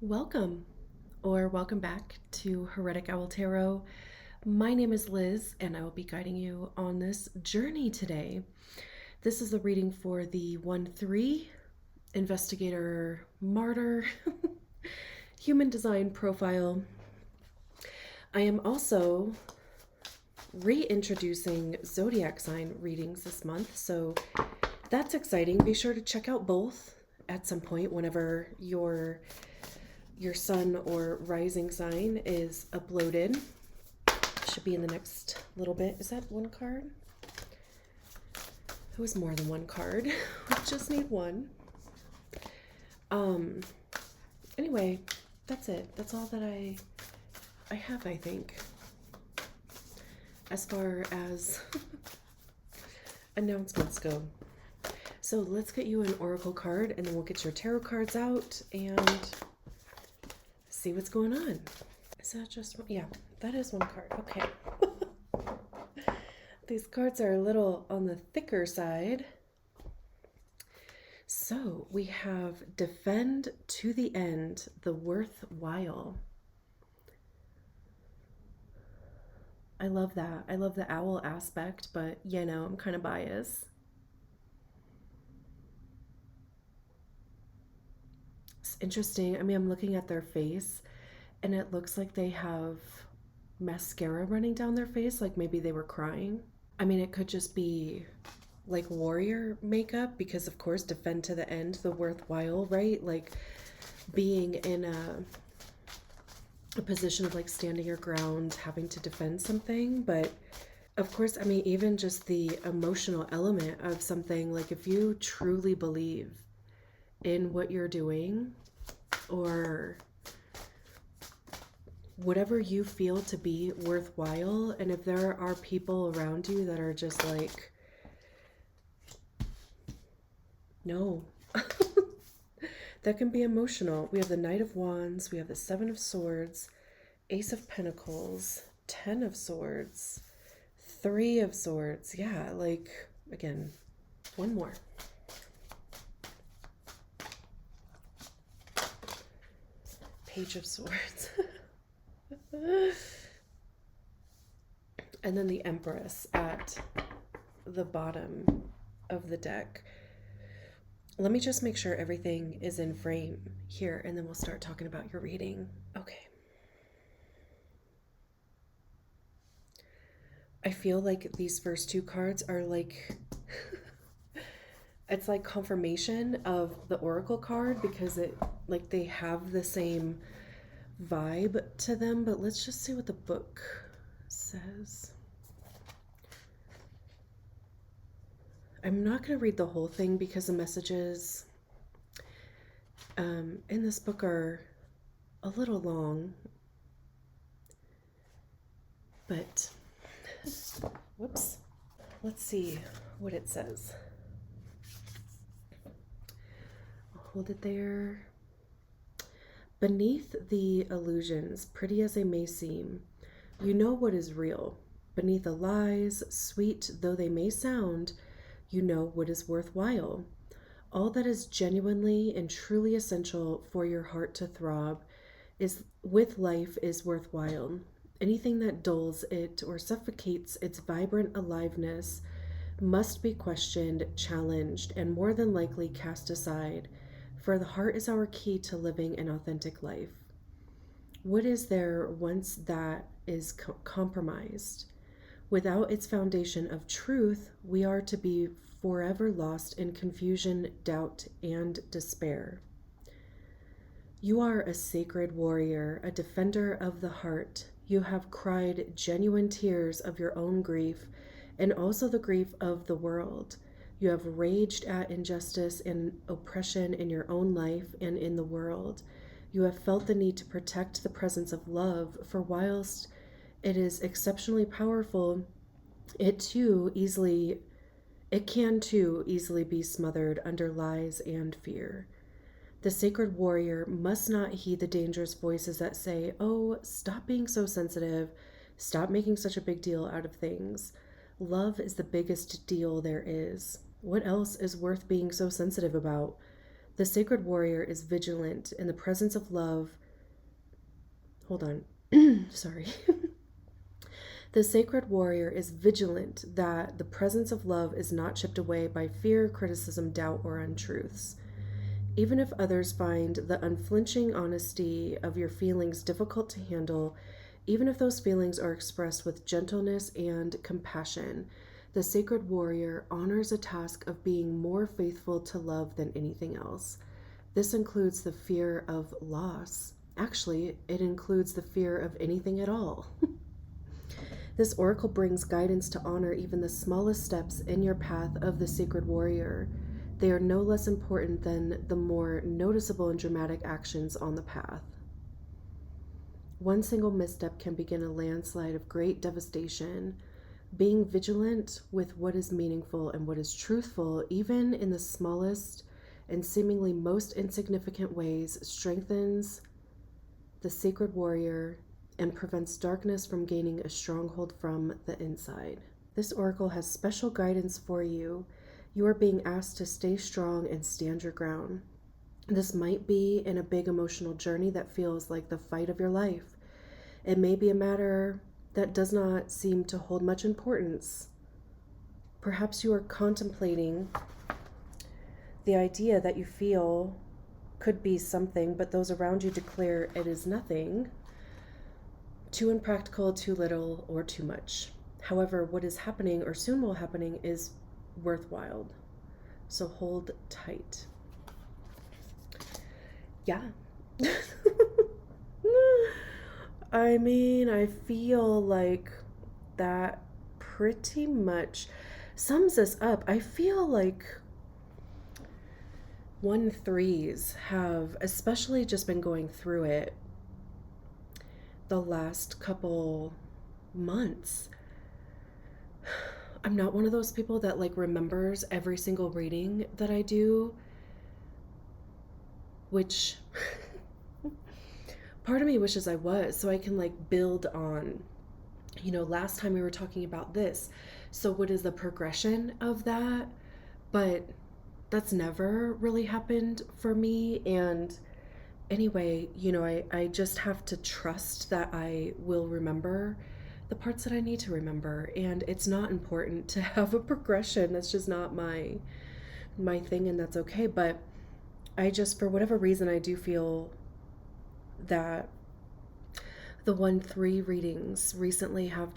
Welcome or welcome back to Heretic Owl Tarot. My name is Liz and I will be guiding you on this journey today. This is a reading for the 1-3 investigator martyr human design profile. I am also reintroducing zodiac sign readings this month, so that's exciting. Be sure to check out both at some point whenever your sun or rising sign is uploaded. Should be in the next little bit. Is that one card? It was more than one card. We just need one. Anyway, that's it. That's all that I have, I think, as far as announcements go. So let's get you an oracle card and then we'll get your tarot cards out and see what's going on. Is that just one? Yeah, that is one card. Okay. These cards are a little on the thicker side. So we have defend to the end, the worthwhile. I love that. I love the owl aspect, but I'm kind of biased. It's interesting. I mean, I'm looking at their face and it looks like they have mascara running down their face, like maybe they were crying. I mean, it could just be like warrior makeup because, of course, defend to the end, the worthwhile, right? Like being in a position of like standing your ground, having to defend something. But of course, I mean, even just the emotional element of something, like if you truly believe in what you're doing or whatever you feel to be worthwhile, and if there are people around you that are just like, no, that can be emotional. We have the Knight of Wands, we have the Seven of Swords, Ace of Pentacles, Ten of Swords, Three of Swords. Yeah, like, again, one more. Page of Swords. And then the Empress at the bottom of the deck. Let me just make sure everything is in frame here, and then we'll start talking about your reading. Okay. I feel like these first two cards are like it's like confirmation of the oracle card because they have the same vibe to them, but let's just see what the book says. I'm not going to read the whole thing because the messages in this book are a little long, but whoops, let's see what it says. I'll hold it there. Beneath the illusions, pretty as they may seem, you know what is real. Beneath the lies, sweet though they may sound, you know what is worthwhile. All that is genuinely and truly essential for your heart to throb is with life is worthwhile. Anything that dulls it or suffocates its vibrant aliveness must be questioned, challenged, and more than likely cast aside, for the heart is our key to living an authentic life. What is there once that is compromised? Without its foundation of truth, we are to be forever lost in confusion, doubt, and despair. You are a sacred warrior, a defender of the heart. You have cried genuine tears of your own grief and also the grief of the world. You have raged at injustice and oppression in your own life and in the world. You have felt the need to protect the presence of love, for whilst it is exceptionally powerful, it can too easily be smothered under lies and fear. The sacred warrior must not heed the dangerous voices that say, "Oh, stop being so sensitive. Stop making such a big deal out of things. Love is the biggest deal there is. What else is worth being so sensitive about? The sacred warrior is vigilant in the presence of love. Hold on. Sorry. The sacred warrior is vigilant that the presence of love is not chipped away by fear, criticism, doubt, or untruths. Even if others find the unflinching honesty of your feelings difficult to handle, even if those feelings are expressed with gentleness and compassion, the sacred warrior honors a task of being more faithful to love than anything else. This includes the fear of loss. Actually, it includes the fear of anything at all. This oracle brings guidance to honor even the smallest steps in your path of the sacred warrior. They are no less important than the more noticeable and dramatic actions on the path. One single misstep can begin a landslide of great devastation. Being vigilant with what is meaningful and what is truthful, even in the smallest and seemingly most insignificant ways, strengthens the sacred warrior and prevents darkness from gaining a stronghold from the inside. This oracle has special guidance for you. You are being asked to stay strong and stand your ground. This might be in a big emotional journey that feels like the fight of your life. It may be a matter that does not seem to hold much importance. Perhaps you are contemplating the idea that you feel could be something, but those around you declare it is nothing. Too impractical, too little, or too much. However, what is happening or soon will happening is worthwhile. So hold tight. Yeah. I mean, I feel like that pretty much sums this up. I feel like 1-3s have especially just been going through it the last couple months. I'm not one of those people that like remembers every single reading that I do, which part of me wishes I was, so I can like build on, last time we were talking about this. So what is the progression of that? But that's never really happened for me. And anyway, I just have to trust that I will remember the parts that I need to remember. And it's not important to have a progression. That's just not my thing, and that's okay. But I just, for whatever reason, I do feel that the 1-3 readings recently have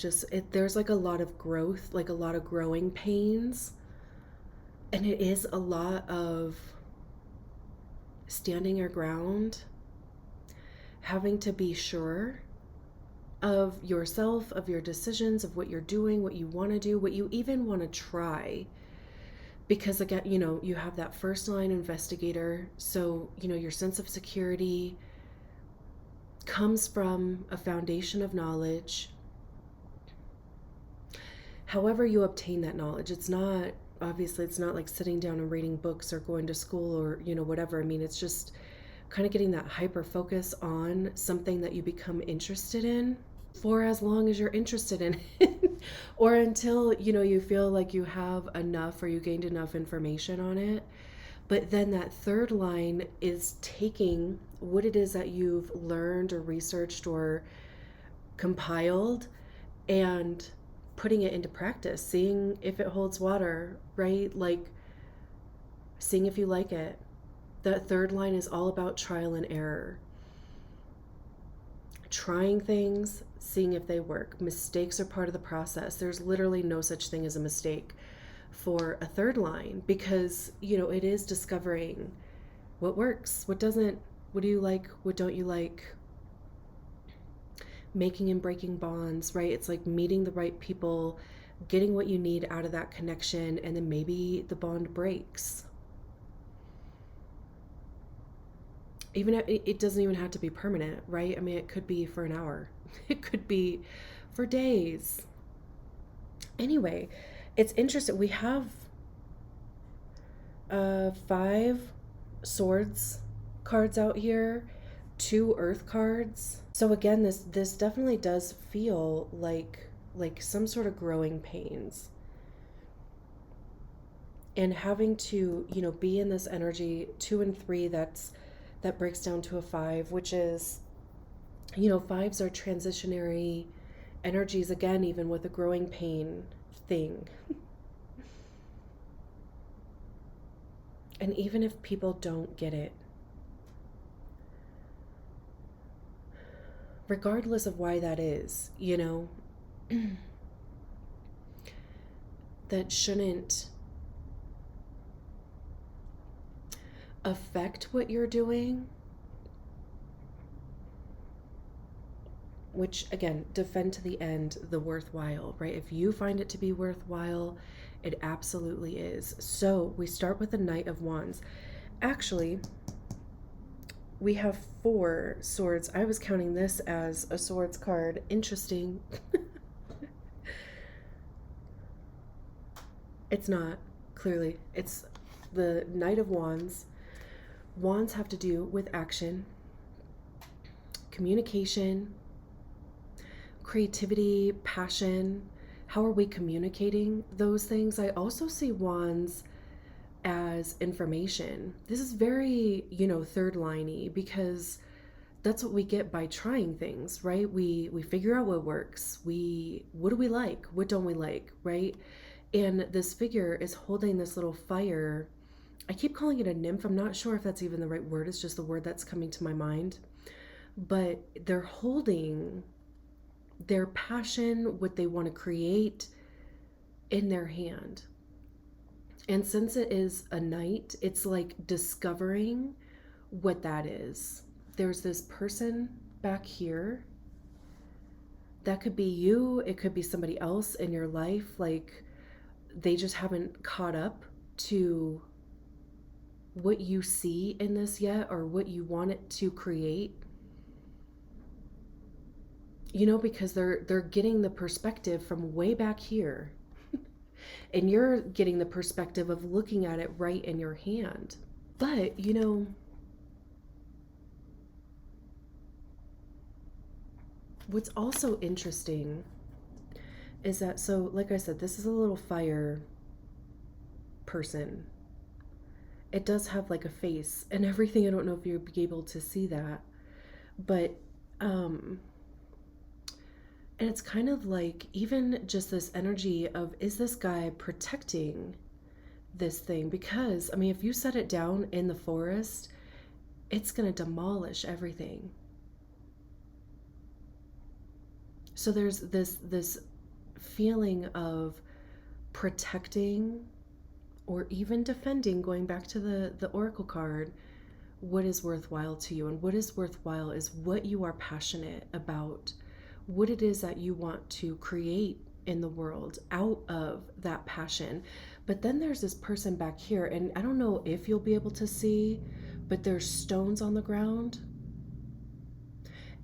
there's like a lot of growth, like a lot of growing pains. And it is a lot of standing your ground, having to be sure of yourself, of your decisions, of what you're doing, what you want to do, what you even want to try. Because again, you have that first line investigator. So, your sense of security comes from a foundation of knowledge. However you obtain that knowledge, it's not like sitting down and reading books or going to school or, whatever. I mean, it's just kind of getting that hyper focus on something that you become interested in for as long as you're interested in it or until, you feel like you have enough or you gained enough information on it. But then that third line is taking what it is that you've learned or researched or compiled and putting it into practice, seeing if it holds water, right? Like seeing if you like it. That third line is all about trial and error. Trying things, seeing if they work. Mistakes are part of the process. There's literally no such thing as a mistake for a third line because, it is discovering what works, what doesn't, what do you like, what don't you like, making and breaking bonds, right? It's like meeting the right people, getting what you need out of that connection, and then maybe the bond breaks. Even it doesn't even have to be permanent, right? I mean, it could be for an hour. It could be for days. Anyway, it's interesting. We have 5 swords cards out here, 2 earth cards. So again, this definitely does feel like some sort of growing pains. and having to, be in this energy 2 and 3, that breaks down to a 5, which is, fives are transitionary energies again, even with a growing pain thing. And even if people don't get it, regardless of why that is, that shouldn't affect what you're doing, which again, defend to the end the worthwhile, right? If you find it to be worthwhile, it absolutely is. So we start with the Knight of Wands. Actually, we have 4 swords. I was counting this as a swords card. Interesting. It's not, clearly. It's the Knight of Wands. Wands have to do with action, communication, creativity, passion. How are we communicating those things? I also see wands as information. This is very, third liney, because that's what we get by trying things, right? We figure out what works. What do we like? What don't we like, right? And this figure is holding this little fire. I keep calling it a nymph. I'm not sure if that's even the right word. It's just the word that's coming to my mind. But they're holding their passion, what they want to create, in their hand. And since it is a knight, it's like discovering what that is. There's this person back here. That could be you. It could be somebody else in your life. Like, they just haven't caught up to what you see in this yet, or what you want it to create. Because they're getting the perspective from way back here. And you're getting the perspective of looking at it right in your hand. But, what's also interesting is that, so like I said, this is a little fire person. It does have like a face and everything. I don't know if you'll be able to see that. But, and it's kind of like even just this energy of, is this guy protecting this thing? Because, if you set it down in the forest, it's going to demolish everything. So there's this feeling of protecting, or even defending, going back to the oracle card, what is worthwhile to you. And what is worthwhile is what you are passionate about, what it is that you want to create in the world out of that passion. But then there's this person back here, and I don't know if you'll be able to see, but there's stones on the ground.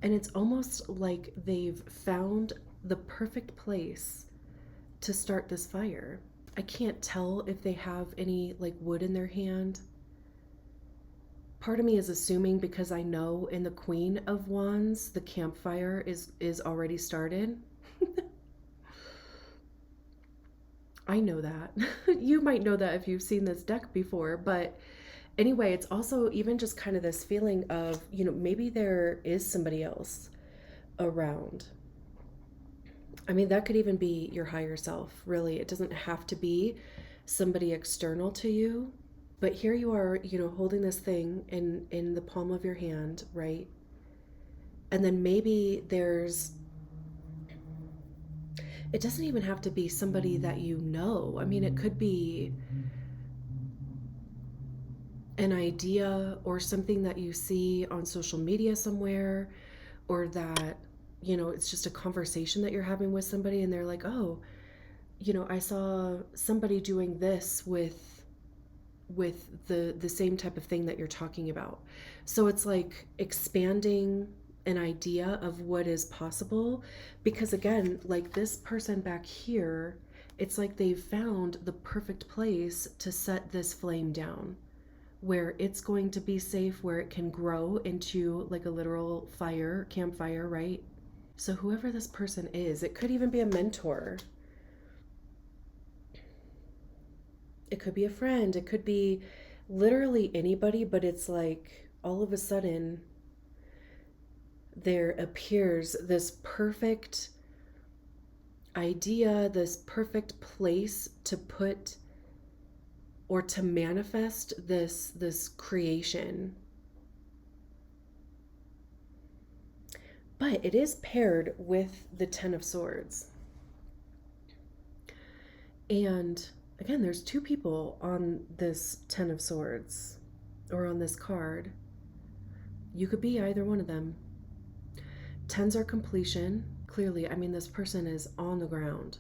And it's almost like they've found the perfect place to start this fire. I can't tell if they have any like wood in their hand. Part of me is assuming, because I know in the Queen of Wands, the campfire is already started. I know that. You might know that if you've seen this deck before, but anyway, it's also even just kind of this feeling of, maybe there is somebody else around. That could even be your higher self, really. It doesn't have to be somebody external to you. But here you are, holding this thing in the palm of your hand, right? And then maybe it doesn't even have to be somebody that you know. It could be an idea or something that you see on social media somewhere, or that, it's just a conversation that you're having with somebody, and they're like, oh, I saw somebody doing this with the same type of thing that you're talking about. So it's like expanding an idea of what is possible, because again, like this person back here, it's like they've found the perfect place to set this flame down, where it's going to be safe, where it can grow into like a literal fire, campfire, right? So whoever this person is, it could even be a mentor. It could be a friend. It could be literally anybody, but it's like all of a sudden there appears this perfect idea, this perfect place to put or to manifest this creation. But it is paired with the Ten of Swords. And again, there's two people on this Ten of Swords or on this card. You could be either one of them. Tens are completion. Clearly, I mean, this person is on the ground.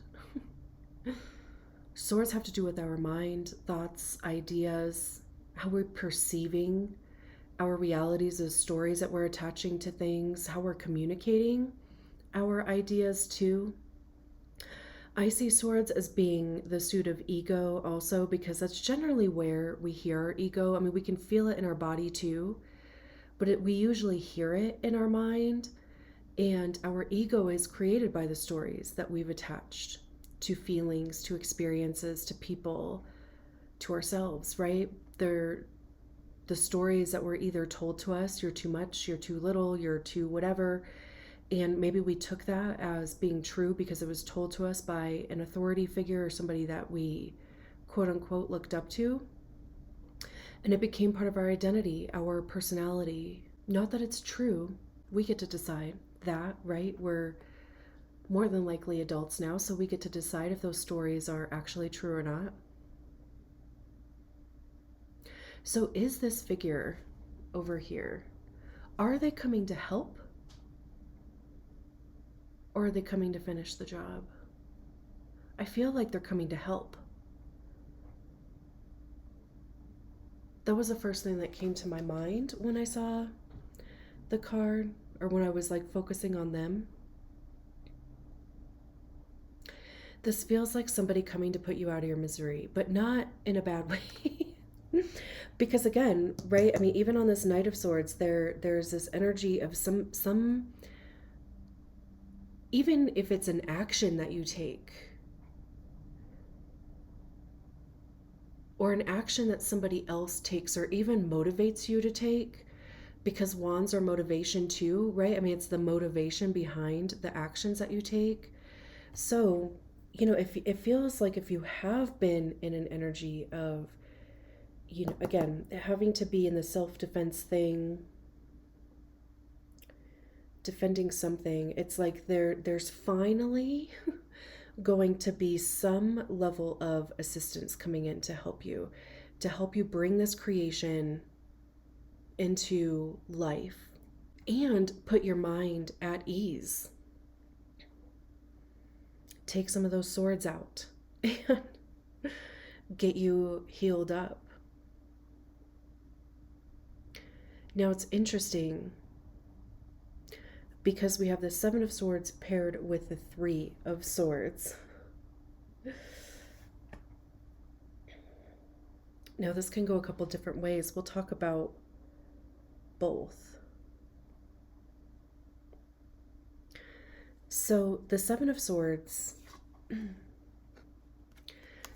Swords have to do with our mind, thoughts, ideas, how we're perceiving our realities as stories that we're attaching to things, how we're communicating our ideas too. I see swords as being the suit of ego also, because that's generally where we hear our ego. I mean, we can feel it in our body too, but we usually hear it in our mind. And our ego is created by the stories that we've attached to feelings, to experiences, to people, to ourselves, right? They're the stories that were either told to us, you're too much, you're too little, you're too whatever. And maybe we took that as being true because it was told to us by an authority figure or somebody that we quote unquote looked up to. And it became part of our identity, our personality. Not that it's true. We get to decide that, right? We're more than likely adults now, so we get to decide if those stories are actually true or not. So is this figure over here, are they coming to help? Or are they coming to finish the job? I feel like they're coming to help. That was the first thing that came to my mind when I saw the card, or when I was like focusing on them. This feels like somebody coming to put you out of your misery, but not in a bad way. Because again, right? I mean, even on this Knight of Swords, there's this energy of some even if it's an action that you take or an action that somebody else takes or even motivates you to take, because wands are motivation too, right? I mean, it's the motivation behind the actions that you take. So, if it feels like if you have been in an energy of, again, having to be in the self-defense thing, defending something, it's like there's finally going to be some level of assistance coming in to help you bring this creation into life and put your mind at ease. Take some of those swords out and get you healed up. Now it's interesting because we have the Seven of Swords paired with the Three of Swords. Now this can go a couple different ways. We'll talk about both. So the Seven of Swords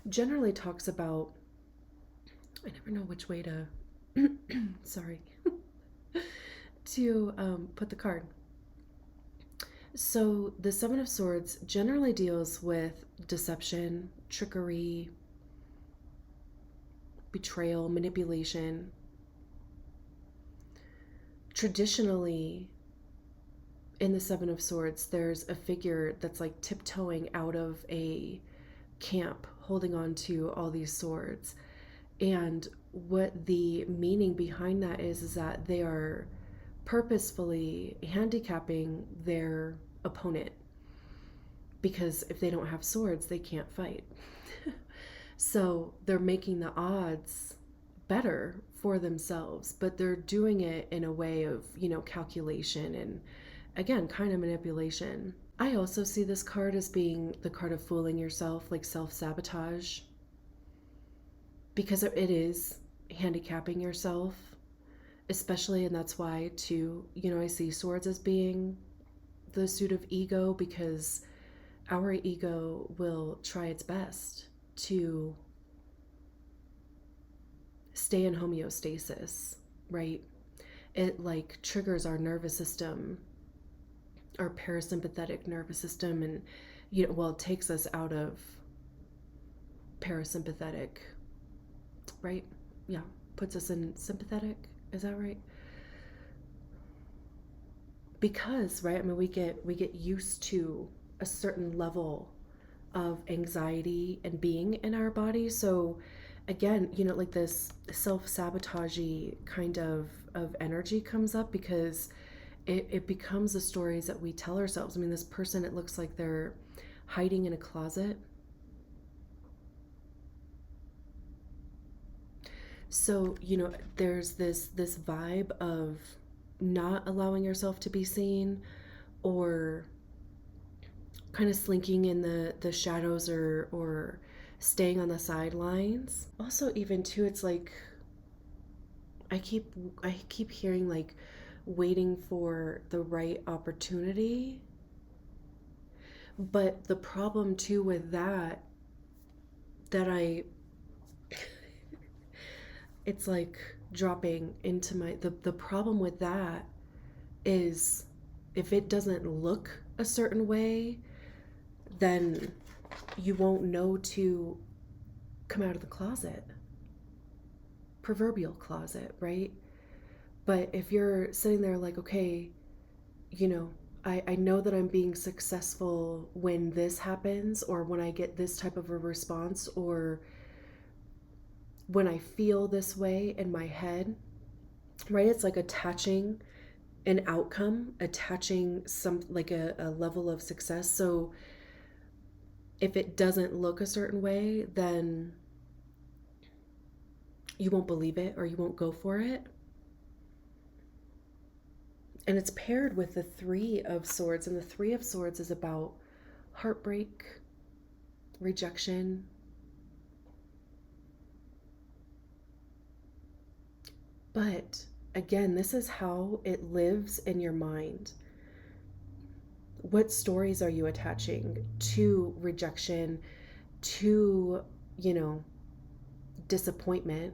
generally talks about, I never know which way to, sorry, to put the card. So the Seven of Swords generally deals with deception, trickery, betrayal, manipulation. Traditionally, in the Seven of Swords, there's a figure that's like tiptoeing out of a camp, holding on to all these swords. And what the meaning behind that is that they are purposefully handicapping their opponent, because if they don't have swords, they can't fight. So they're making the odds better for themselves, but they're doing it in a way of, calculation and, again, kind of manipulation. I also see this card as being the card of fooling yourself, like self-sabotage, because it is handicapping yourself, especially, and that's why too, I see swords as being the suit of ego, because our ego will try its best to stay in homeostasis, right? It like triggers our nervous system, our parasympathetic nervous system, and well, it takes us out of parasympathetic, right? Yeah, puts us in sympathetic. Is that right? Because, right, I mean, we get used to a certain level of anxiety and being in our body. So again, like this self-sabotagey kind of energy comes up because it becomes the stories that we tell ourselves. I mean, this person, it looks like they're hiding in a closet. So, there's this vibe of not allowing yourself to be seen, or kind of slinking in the shadows, or staying on the sidelines. Also, even too, it's like I keep hearing like waiting for the right opportunity. But the problem too with that it's like dropping into the problem with that is, if it doesn't look a certain way, then you won't know to come out of the closet, proverbial closet, right? But if you're sitting there like, okay, I know that I'm being successful when this happens, or when I get this type of a response, or when I feel this way in my head, right? It's like attaching an outcome, attaching some like a level of success. So if it doesn't look a certain way, then you won't believe it, or you won't go for it. And it's paired with the Three of Swords, and the Three of Swords is about heartbreak, rejection. But again, this is how it lives in your mind. What stories are you attaching to rejection, to, disappointment?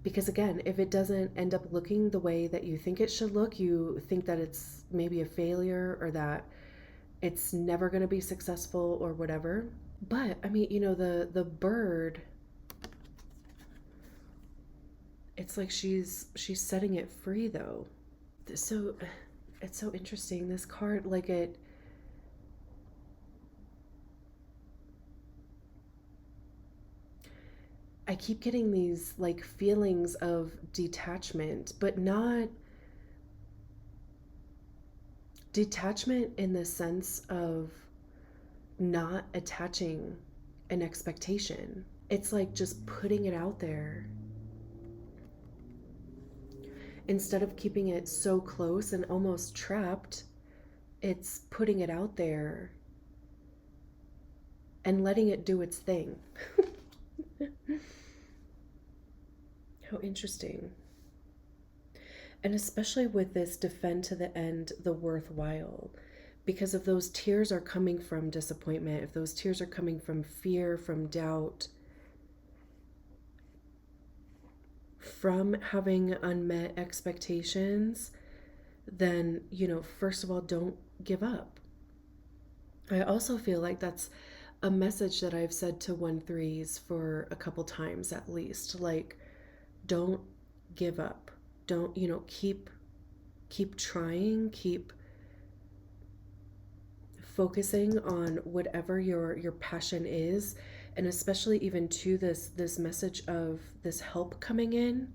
Because again, if it doesn't end up looking the way that you think it should look, you think that it's maybe a failure, or that it's never going to be successful, or whatever. But I mean, the bird, it's like she's setting it free though. So it's so interesting, this card, like I keep getting these like feelings of detachment, but not detachment in the sense of not attaching an expectation. It's like just putting it out there instead of keeping it so close and almost trapped. It's putting it out there and letting it do its thing. How interesting. And especially with this defend to the end, the worthwhile. Because if those tears are coming from disappointment, if those tears are coming from fear, from doubt, from having unmet expectations, then, first of all, don't give up. I also feel like that's a message that I've said to 1-3s for a couple times at least. Like, don't give up. Don't, keep trying, keep focusing on whatever your passion is. And especially even to this message of this help coming in,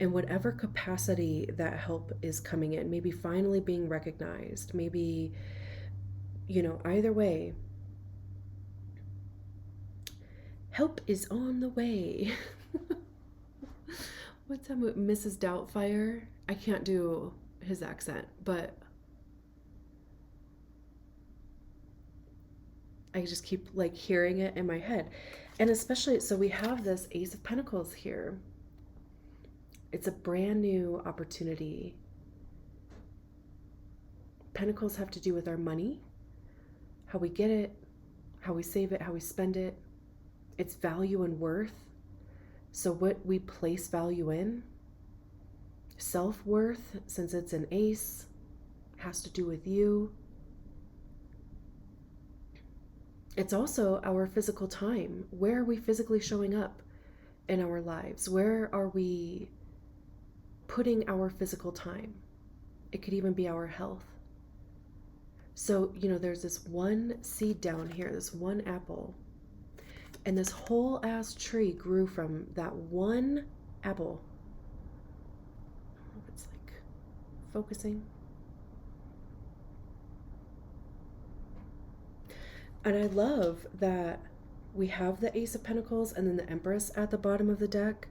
in whatever capacity that help is coming in, maybe finally being recognized, maybe, either way, help is on the way. What's that movie? Mrs. Doubtfire? I can't do his accent, but I just keep like hearing it in my head. And especially, so we have this Ace of Pentacles here. It's a brand new opportunity. Pentacles have to do with our money, how we get it, how we save it, how we spend it, its value and worth. So what we place value in, self-worth, since it's an ace, has to do with you. It's also our physical time. Where are we physically showing up in our lives? Where are we putting our physical time? It could even be our health. So, there's this one seed down here, this one apple, and this whole ass tree grew from that one apple. I don't know if it's like focusing. And I love that we have the Ace of Pentacles and then the Empress at the bottom of the deck,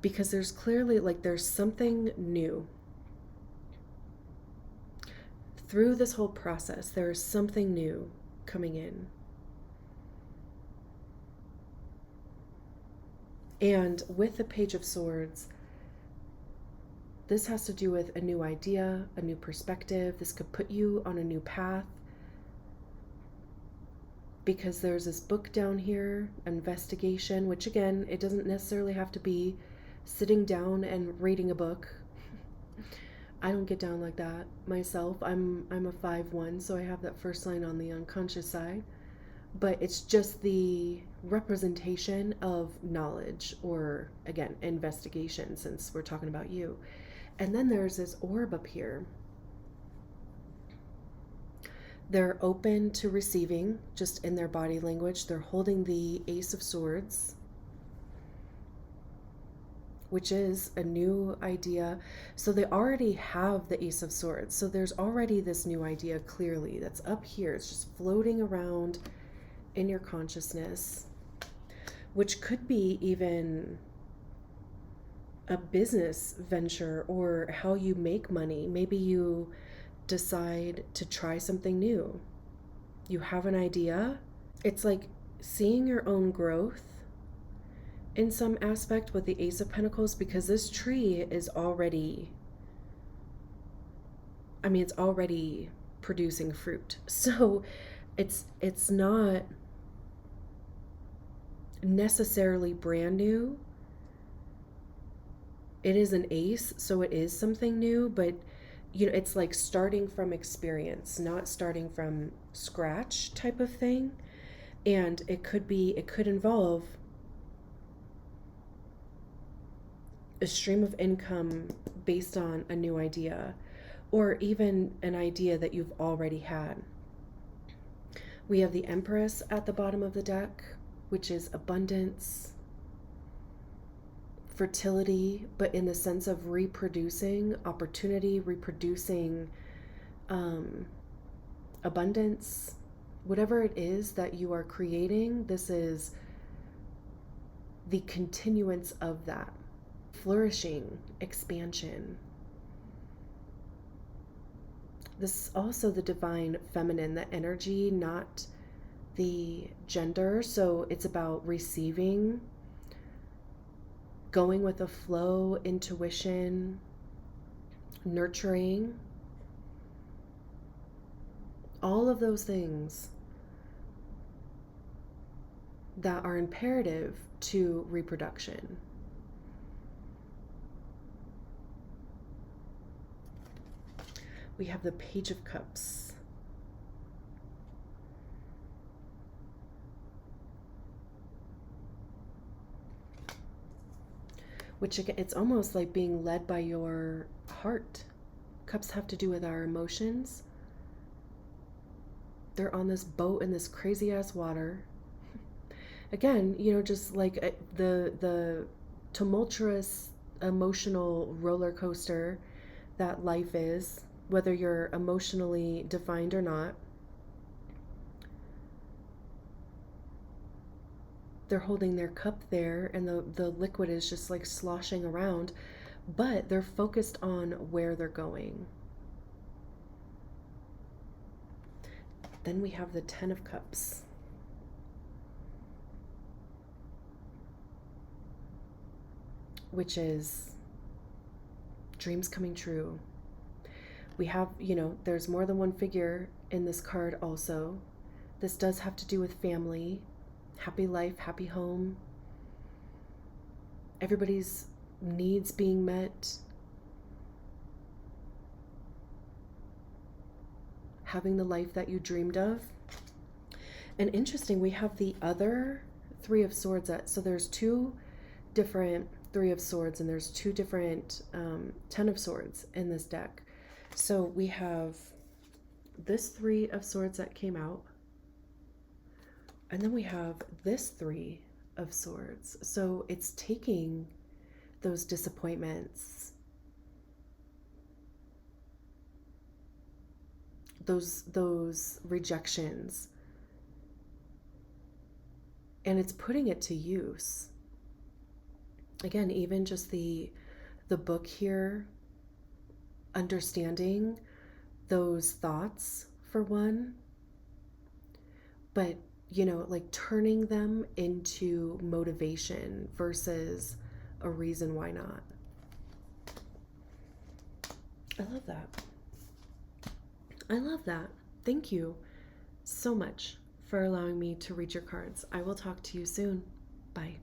because there's clearly there's something new. Through this whole process, there is something new coming in. And with the Page of Swords, this has to do with a new idea, a new perspective. This could put you on a new path, because there's this book down here, investigation, which again, it doesn't necessarily have to be sitting down and reading a book. I don't get down like that myself. I'm a 5/1, so I have that first line on the unconscious side. But it's just the representation of knowledge, or again, investigation, since we're talking about you. And then there's this orb up here. They're open to receiving, just in their body language. They're holding the Ace of Swords, which is a new idea. So they already have the Ace of Swords. So there's already this new idea clearly that's up here. It's just floating around in your consciousness, which could be even a business venture or how you make money. Maybe you decide to try something new. You have an idea. It's like seeing your own growth in some aspect with the Ace of Pentacles, because this tree is already, it's already producing fruit. So it's not necessarily brand new. It is an ace, so it is something new, but it's like starting from experience, not starting from scratch type of thing. And it could involve a stream of income based on a new idea, or even an idea that you've already had. We have the Empress at the bottom of the deck, which is abundance, fertility, but in the sense of reproducing, opportunity, reproducing, abundance, whatever it is that you are creating. This is the continuance of that. Flourishing, expansion. This is also the divine feminine, the energy, not the gender. So it's about receiving, going with the flow, intuition, nurturing. All of those things that are imperative to reproduction. We have the Page of Cups. Which again, it's almost like being led by your heart. Cups have to do with our emotions. They're on this boat in this crazy ass water. Again, just like the tumultuous emotional roller coaster that life is, whether you're emotionally defined or not. They're holding their cup there, and the liquid is just like sloshing around, but they're focused on where they're going. Then we have the Ten of Cups. Which is dreams coming true. We have, there's more than one figure in this card also. This does have to do with family, happy life, happy home. everybody's needs being met, having the life that you dreamed of. And interesting, we have the other Three of Swords. So there's two different Three of Swords, and there's two different Ten of Swords in this deck. So we have this Three of Swords that came out, and then we have this Three of Swords. So it's taking those disappointments, those rejections, and it's putting it to use. Again, even just the book here, understanding those thoughts for one, but like turning them into motivation versus a reason why not. I love that. I love that. Thank you so much for allowing me to read your cards. I will talk to you soon. Bye.